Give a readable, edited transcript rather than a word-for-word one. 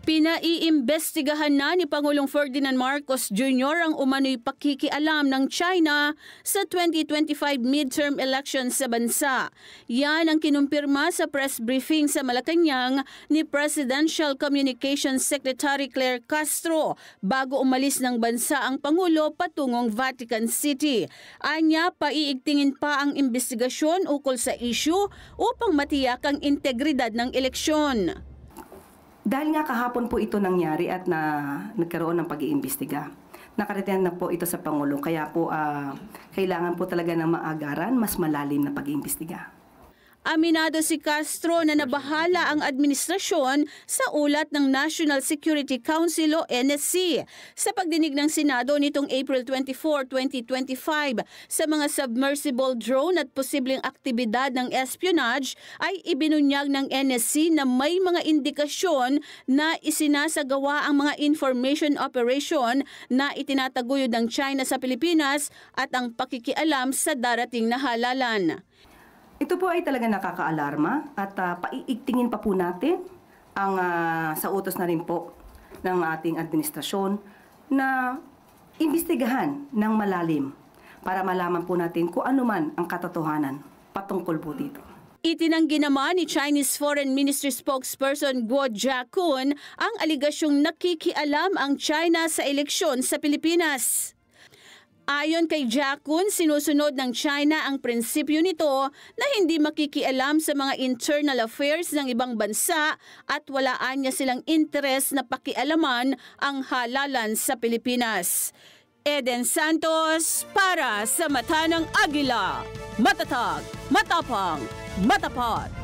Pinaiimbestigahan na ni Pangulong Ferdinand Marcos Jr. ang umano'y pakikialam ng China sa 2025 midterm elections sa bansa. Yan ang kinumpirma sa press briefing sa Malacanang ni Presidential Communications Secretary Claire Castro bago umalis ng bansa ang Pangulo patungong Vatican City. Anya, paiigtingin pa ang investigasyon ukol sa issue upang matiyak ang integridad ng eleksyon. Dahil nga kahapon po ito nangyari at nagkaroon ng pag-iimbestiga. Nakarating na po ito sa Pangulo, kaya po kailangan po talaga ng maagaran, mas malalim na pag-iimbestiga. Aminado si Castro na nabahala ang administrasyon sa ulat ng National Security Council o NSC sa pagdinig ng Senado nitong April 24, 2025 sa mga submersible drone at posibleng aktibidad ng espionage ay ibinunyag ng NSC na may mga indikasyon na isinasagawa ang mga information operation na itinataguyod ng China sa Pilipinas at ang pakikialam sa darating na halalan. Ito po ay talaga nakakaalarma at paiigtingin pa po natin ang sa utos na rin po ng ating administrasyon na imbestigahan ng malalim para malaman po natin kung ano man ang katotohanan patungkol po dito. Itinanggi naman ni Chinese Foreign Ministry spokesperson Guo Jiakun ang aligasyong nakikialam ang China sa eleksyon sa Pilipinas. Ayon kay Jiakun, sinusunod ng China ang prinsipyo nito na hindi makikialam sa mga internal affairs ng ibang bansa at walaan niya silang interes na pakialaman ang halalan sa Pilipinas. Eden Santos para sa Mata ng Agila. Matatag, matapang, matapat.